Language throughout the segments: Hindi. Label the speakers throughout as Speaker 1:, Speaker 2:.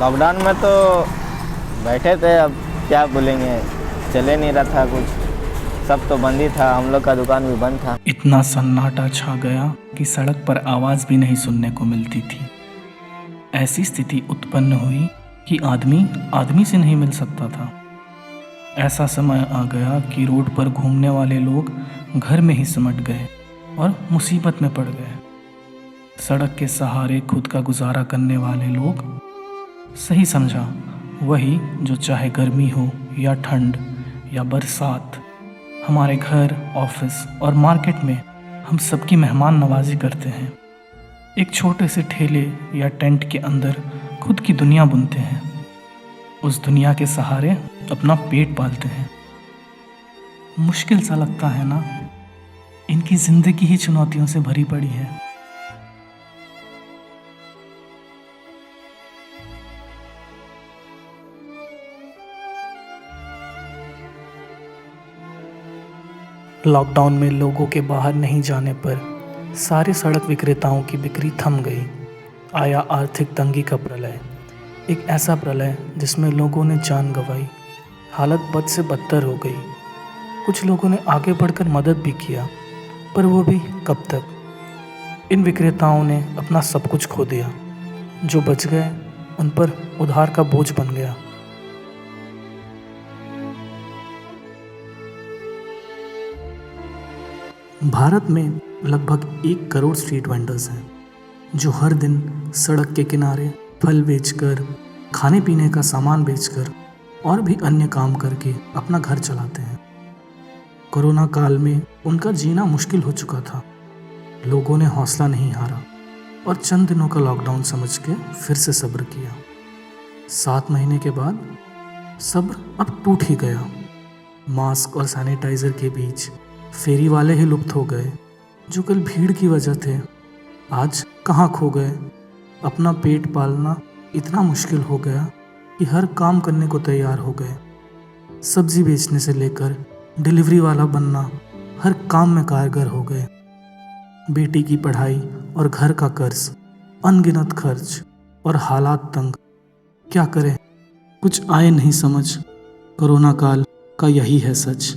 Speaker 1: लॉकडाउन में तो बैठे थे, अब क्या बोलेंगे, चले नहीं रहा था कुछ, सब तो बंद ही था, हम लोग का दुकान भी बंद था।
Speaker 2: इतना सन्नाटा छा गया कि सड़क पर आवाज़ भी नहीं सुनने को मिलती थी। ऐसी स्थिति उत्पन्न हुई कि आदमी आदमी से नहीं मिल सकता था। ऐसा समय आ गया कि रोड पर घूमने वाले लोग घर में ही सिमट गए और मुसीबत में पड़ गए। सड़क के सहारे खुद का गुजारा करने वाले लोग, सही समझा, वही जो चाहे गर्मी हो या ठंड या बरसात, हमारे घर, ऑफिस और मार्केट में हम सबकी मेहमान नवाजी करते हैं। एक छोटे से ठेले या टेंट के अंदर खुद की दुनिया बुनते हैं। उस दुनिया के सहारे अपना पेट पालते हैं। मुश्किल सा लगता है ना? इनकी जिंदगी ही चुनौतियों से भरी पड़ी है। लॉकडाउन में लोगों के बाहर नहीं जाने पर सारे सड़क विक्रेताओं की बिक्री थम गई। आया आर्थिक तंगी का प्रलय, एक ऐसा प्रलय जिसमें लोगों ने जान गंवाई। हालत बद से बदतर हो गई। कुछ लोगों ने आगे बढ़कर मदद भी किया, पर वो भी कब तक। इन विक्रेताओं ने अपना सब कुछ खो दिया। जो बच गए उन पर उधार का बोझ बन गया। भारत में लगभग 1 करोड़ स्ट्रीट वेंडर्स हैं, जो हर दिन सड़क के किनारे फल बेचकर, खाने पीने का सामान बेचकर और भी अन्य काम करके अपना घर चलाते हैं। कोरोना काल में उनका जीना मुश्किल हो चुका था। लोगों ने हौसला नहीं हारा और चंद दिनों का लॉकडाउन समझ के फिर से सब्र किया। 7 महीने के बाद सब्र अब टूट ही गया। मास्क और सैनिटाइजर के बीच फेरी वाले ही लुप्त हो गए। जो कल भीड़ की वजह थे, आज कहाँ खो गए। अपना पेट पालना इतना मुश्किल हो गया कि हर काम करने को तैयार हो गए। सब्जी बेचने से लेकर डिलीवरी वाला बनना, हर काम में कारगर हो गए। बेटी की पढ़ाई और घर का कर्ज, अनगिनत खर्च और हालात तंग। क्या करें, कुछ आए नहीं समझ। कोरोना काल का यही है सच।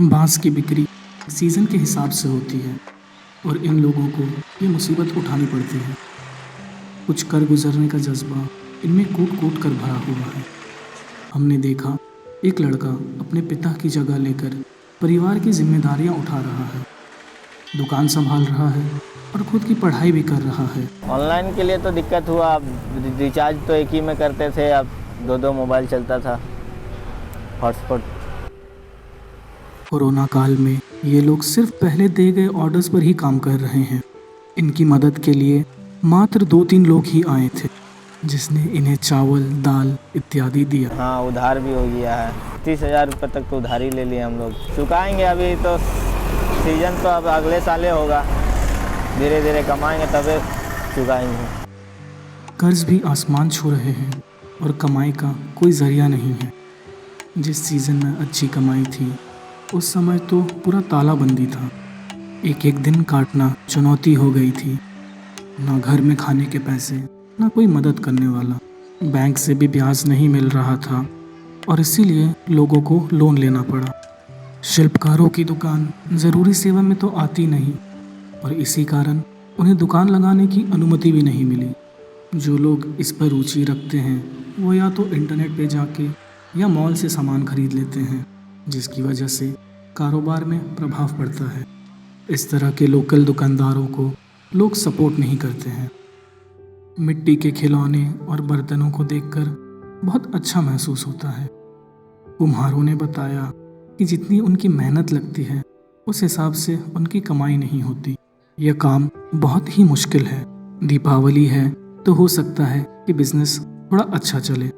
Speaker 2: बांस की बिक्री सीज़न के हिसाब से होती है और इन लोगों को ये मुसीबत उठानी पड़ती है। कुछ कर गुजरने का जज्बा इनमें कूट कूट कर भरा हुआ है। हमने देखा एक लड़का अपने पिता की जगह लेकर परिवार की जिम्मेदारियां उठा रहा है, दुकान संभाल रहा है और खुद की पढ़ाई भी कर रहा है।
Speaker 1: ऑनलाइन के लिए तो दिक्कत हुआ, अब रिचार्ज तो एक ही में करते थे, अब 2 मोबाइल चलता था, हॉटस्पॉट।
Speaker 2: कोरोना काल में ये लोग सिर्फ पहले दिए गए ऑर्डर्स पर ही काम कर रहे हैं। इनकी मदद के लिए मात्र 2-3 लोग ही आए थे, जिसने इन्हें चावल, दाल इत्यादि दिया।
Speaker 1: हाँ, उधार भी हो गया है। 30,000 रुपये तक तो उधारी ले लिए हम लोग। चुकाएंगे, अभी तो सीजन तो अब अगले साल ही होगा, धीरे धीरे कमाएंगे तभी चुकाएंगे।
Speaker 2: कर्ज भी आसमान छू रहे हैं और कमाई का कोई जरिया नहीं है। जिस सीज़न में अच्छी कमाई थी, उस समय तो पूरा तालाबंदी था। एक एक दिन काटना चुनौती हो गई थी। ना घर में खाने के पैसे, ना कोई मदद करने वाला। बैंक से भी ब्याज नहीं मिल रहा था और इसीलिए लोगों को लोन लेना पड़ा। शिल्पकारों की दुकान ज़रूरी सेवा में तो आती नहीं और इसी कारण उन्हें दुकान लगाने की अनुमति भी नहीं मिली। जो लोग इस पर रुचि रखते हैं, वो या तो इंटरनेट पे जाके या मॉल से सामान खरीद लेते हैं, जिसकी वजह से कारोबार में प्रभाव पड़ता है। इस तरह के लोकल दुकानदारों को लोग सपोर्ट नहीं करते हैं। मिट्टी के खिलौने और बर्तनों को देखकर बहुत अच्छा महसूस होता है। कुम्हारों ने बताया कि जितनी उनकी मेहनत लगती है, उस हिसाब से उनकी कमाई नहीं होती। यह काम बहुत ही मुश्किल है। दीपावली है तो हो सकता है कि बिजनेस थोड़ा अच्छा चले।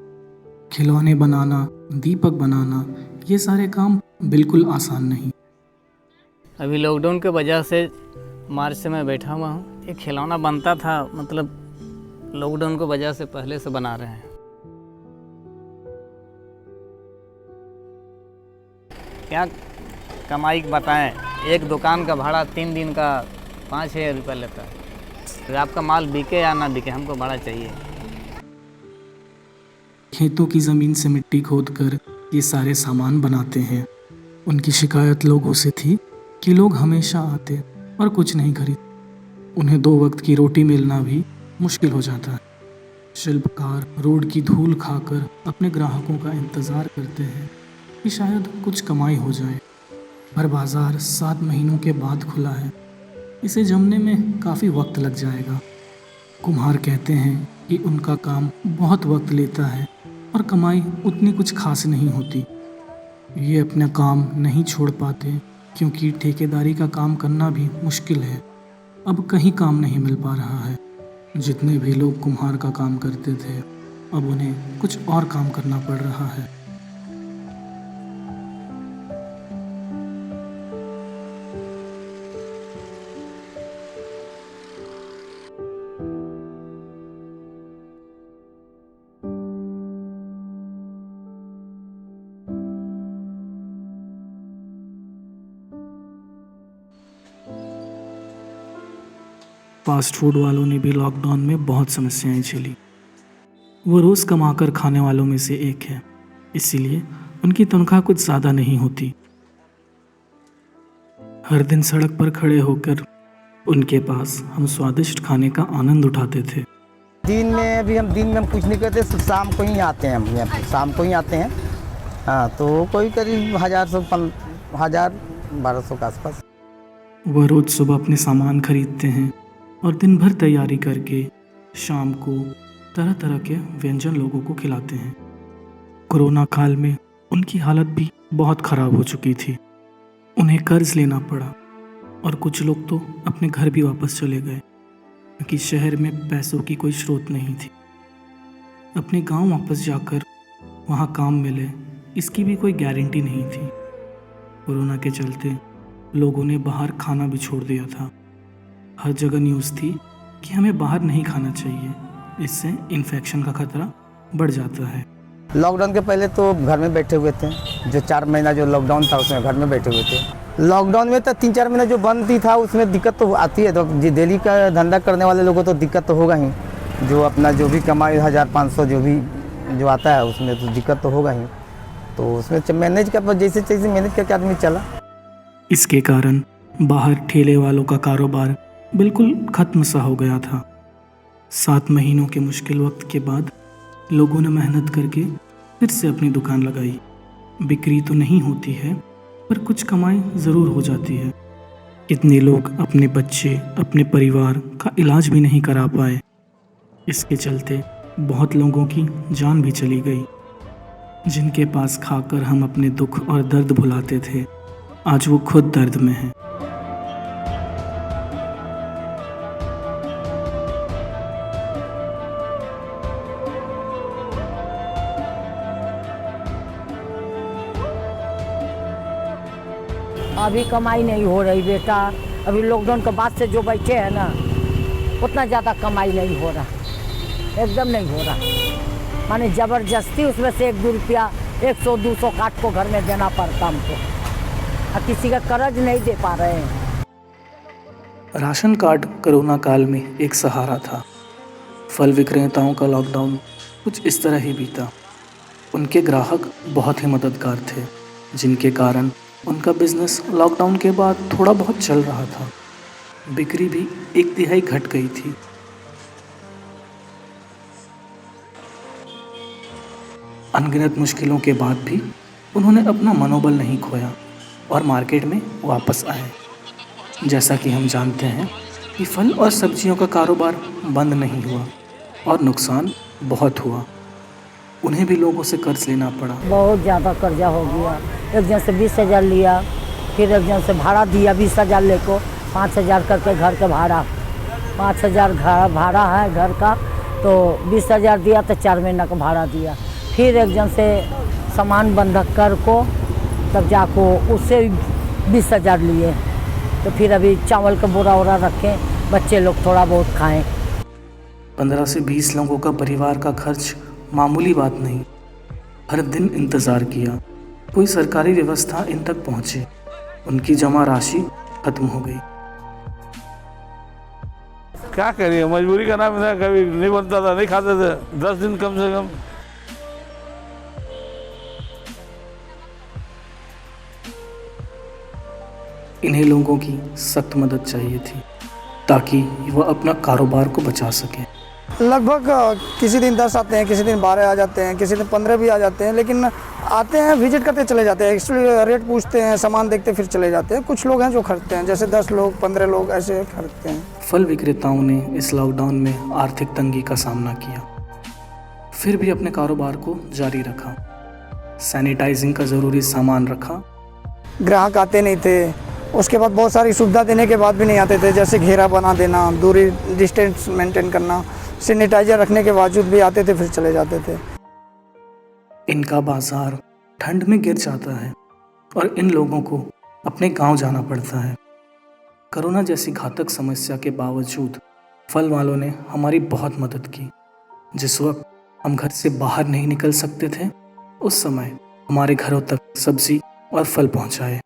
Speaker 2: खिलौने बनाना, दीपक बनाना, ये सारे काम बिल्कुल आसान नहीं।
Speaker 3: अभी लॉकडाउन के वजह से मार्च से मैं बैठा हुआ हूँ। एक खिलौना बनता था, मतलब लॉकडाउन को वजह से पहले से बना रहे हैं। क्या कमाई बताएं, एक दुकान का भाड़ा 3 दिन का 5,000 रुपये लेता है। तो आपका माल बिके या ना बिके, हमको भाड़ा चाहिए।
Speaker 2: खेतों की ज़मीन से मिट्टी खोदकर ये सारे सामान बनाते हैं। उनकी शिकायत लोगों से थी कि लोग हमेशा आते और कुछ नहीं खरीदते। उन्हें 2 वक्त की रोटी मिलना भी मुश्किल हो जाता है। शिल्पकार रोड की धूल खाकर अपने ग्राहकों का इंतज़ार करते हैं कि शायद कुछ कमाई हो जाए। पर बाज़ार 7 महीनों के बाद खुला है। इसे जमने में काफ़ी वक्त लग जाएगा। कुम्हार कहते हैं कि उनका काम बहुत वक्त लेता है और कमाई उतनी कुछ खास नहीं होती। ये अपना काम नहीं छोड़ पाते क्योंकि ठेकेदारी का काम करना भी मुश्किल है। अब कहीं काम नहीं मिल पा रहा है। जितने भी लोग कुम्हार का काम करते थे, अब उन्हें कुछ और काम करना पड़ रहा है। फास्ट फूड वालों ने भी लॉकडाउन में बहुत समस्याएं झेली। वो रोज़ कमाकर खाने वालों में से एक है, इसीलिए उनकी तनख्वाह कुछ ज़्यादा नहीं होती। हर दिन सड़क पर खड़े होकर उनके पास हम स्वादिष्ट खाने का आनंद उठाते थे।
Speaker 4: दिन में हम कुछ नहीं करते, सिर्फ शाम को ही आते हैं। हम यहाँ शाम को ही आते हैं। हाँ, तो कोई करीब 1,000-1,200 के आसपास।
Speaker 2: वह रोज़ सुबह अपने सामान खरीदते हैं और दिन भर तैयारी करके शाम को तरह तरह के व्यंजन लोगों को खिलाते हैं। कोरोना काल में उनकी हालत भी बहुत ख़राब हो चुकी थी। उन्हें कर्ज लेना पड़ा और कुछ लोग तो अपने घर भी वापस चले गए क्योंकि शहर में पैसों की कोई स्रोत नहीं थी। अपने गांव वापस जाकर वहां काम मिले, इसकी भी कोई गारंटी नहीं थी। कोरोना के चलते लोगों ने बाहर खाना भी छोड़ दिया था। हर जगह न्यूज़ थी कि हमें बाहर नहीं खाना चाहिए, इससे इन्फेक्शन का खतरा बढ़ जाता है।
Speaker 4: लॉकडाउन के पहले तो घर में बैठे हुए थे। जो 4 महीना जो लॉकडाउन था उसमें घर में बैठे हुए थे। लॉकडाउन में तो 3-4 महीना जो बंद ही था उसमें दिक्कत तो आती है। तो डेली का धंधा करने वाले लोगों को तो दिक्कत तो होगा ही। जो अपना जो भी कमाई 1,000-500 जो आता है उसमें तो दिक्कत तो होगा ही। तो उसमें मैनेज कर जैसे मैनेज करके आदमी चला।
Speaker 2: इसके कारण बाहर ठेले वालों का कारोबार बिल्कुल खत्म सा हो गया था। 7 महीनों के मुश्किल वक्त के बाद लोगों ने मेहनत करके फिर से अपनी दुकान लगाई। बिक्री तो नहीं होती है पर कुछ कमाई ज़रूर हो जाती है। कितने लोग अपने बच्चे, अपने परिवार का इलाज भी नहीं करा पाए। इसके चलते बहुत लोगों की जान भी चली गई। जिनके पास खाकर हम अपने दुख और दर्द भुलाते थे, आज वो खुद दर्द में हैं।
Speaker 5: अभी कमाई नहीं हो रही बेटा। अभी लॉकडाउन के बाद से जो बैठे हैं ना, उतना ज़्यादा कमाई नहीं हो रहा, एकदम नहीं हो रहा। माने ज़बरदस्ती उसमें से 1-2 रुपया 100-200 काट को घर में देना पड़ता हमको, और किसी का कर्ज नहीं दे पा रहे हैं।
Speaker 2: राशन कार्ड कोरोना काल में एक सहारा था। फल विक्रेताओं का लॉकडाउन कुछ इस तरह ही बीता। उनके ग्राहक बहुत ही मददगार थे, जिनके कारण उनका बिजनेस लॉकडाउन के बाद थोड़ा बहुत चल रहा था। बिक्री भी 1/3 घट गई थी। अनगिनत मुश्किलों के बाद भी उन्होंने अपना मनोबल नहीं खोया और मार्केट में वापस आए। जैसा कि हम जानते हैं कि फल और सब्जियों का कारोबार बंद नहीं हुआ और नुकसान बहुत हुआ। उन्हें भी लोगों से कर्ज लेना पड़ा।
Speaker 5: बहुत ज़्यादा कर्जा हो गया। एक जन से 20,000 लिया, फिर एक जन से भाड़ा दिया 20,000 लेको 5,000 करके घर का भाड़ा, 5,000 भाड़ा है घर का, तो 20,000 दिया तो 4 महीना का भाड़ा दिया। फिर एक जन से सामान बंधक कर को तब जाको उससे 20,000 लिए। तो फिर अभी चावल का बोरा वोरा रखें, बच्चे लोग थोड़ा बहुत खाएं।
Speaker 2: 15 से 20 लोगों का परिवार का खर्च मामूली बात नहीं। हर दिन इंतज़ार किया, कोई सरकारी व्यवस्था इन तक पहुँचे। उनकी जमा राशि खत्म हो गई।
Speaker 6: क्या करिए, मजबूरी का नाम था, कभी नहीं बनता था, नहीं खाते थे 10 दिन कम से कम।
Speaker 2: इन्हीं लोगों की सख्त मदद चाहिए थी ताकि वह अपना कारोबार को बचा सकें।
Speaker 7: लगभग किसी दिन 10 आते हैं, किसी दिन 12 आ जाते हैं, किसी दिन 15 भी आ जाते हैं, लेकिन आते हैं, विजिट करते चले जाते हैं, एक्चुअली रेट पूछते हैं, सामान देखते फिर चले जाते हैं। कुछ लोग हैं जो खरीदते हैं, जैसे 10 लोग 15 लोग ऐसे खरीदते हैं।
Speaker 2: फल विक्रेताओं ने इस लॉकडाउन में आर्थिक तंगी का सामना किया, फिर भी अपने कारोबार को जारी रखा। सैनिटाइजिंग का ज़रूरी सामान रखा।
Speaker 7: ग्राहक आते नहीं थे, उसके बाद बहुत सारी सुविधा देने के बाद भी नहीं आते थे, जैसे घेरा बना देना, दूरी डिस्टेंस मेंटेन करना, सैनिटाइजर रखने के बावजूद भी आते थे फिर चले जाते थे।
Speaker 2: इनका बाजार ठंड में गिर जाता है और इन लोगों को अपने गांव जाना पड़ता है। कोरोना जैसी घातक समस्या के बावजूद फल वालों ने हमारी बहुत मदद की। जिस वक्त हम घर से बाहर नहीं निकल सकते थे, उस समय हमारे घरों तक सब्जी और फल पहुंचाए।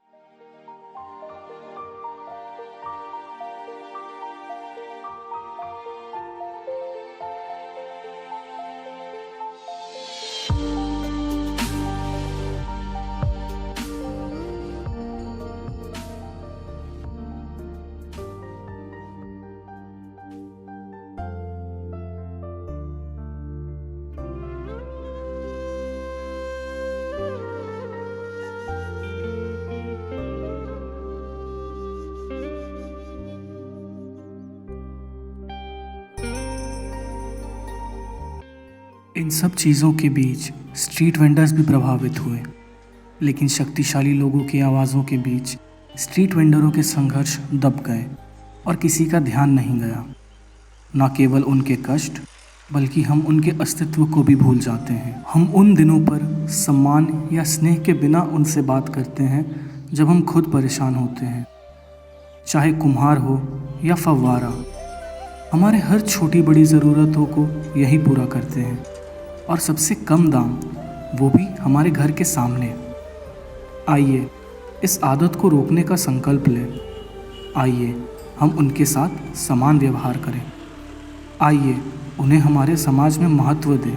Speaker 2: इन सब चीज़ों के बीच स्ट्रीट वेंडर्स भी प्रभावित हुए, लेकिन शक्तिशाली लोगों की आवाज़ों के बीच स्ट्रीट वेंडरों के संघर्ष दब गए और किसी का ध्यान नहीं गया। न केवल उनके कष्ट, बल्कि हम उनके अस्तित्व को भी भूल जाते हैं। हम उन दिनों पर सम्मान या स्नेह के बिना उनसे बात करते हैं जब हम खुद परेशान होते हैं। चाहे कुम्हार हो या फव्वारा, हमारे हर छोटी बड़ी ज़रूरतों को यही पूरा करते हैं, और सबसे कम दाम, वो भी हमारे घर के सामने। आइए इस आदत को रोकने का संकल्प लें। आइए हम उनके साथ समान व्यवहार करें। आइए उन्हें हमारे समाज में महत्व दें।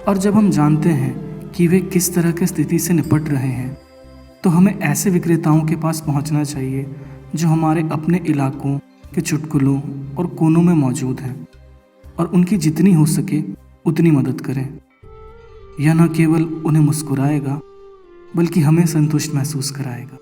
Speaker 2: और जब हम जानते हैं कि वे किस तरह की स्थिति से निपट रहे हैं, तो हमें ऐसे विक्रेताओं के पास पहुंचना चाहिए जो हमारे अपने इलाकों के चुटकुलों और कोनों में मौजूद हैं, और उनकी जितनी हो सके उतनी मदद करें। यह न केवल उन्हें मुस्कुराएगा, बल्कि हमें संतुष्ट महसूस कराएगा।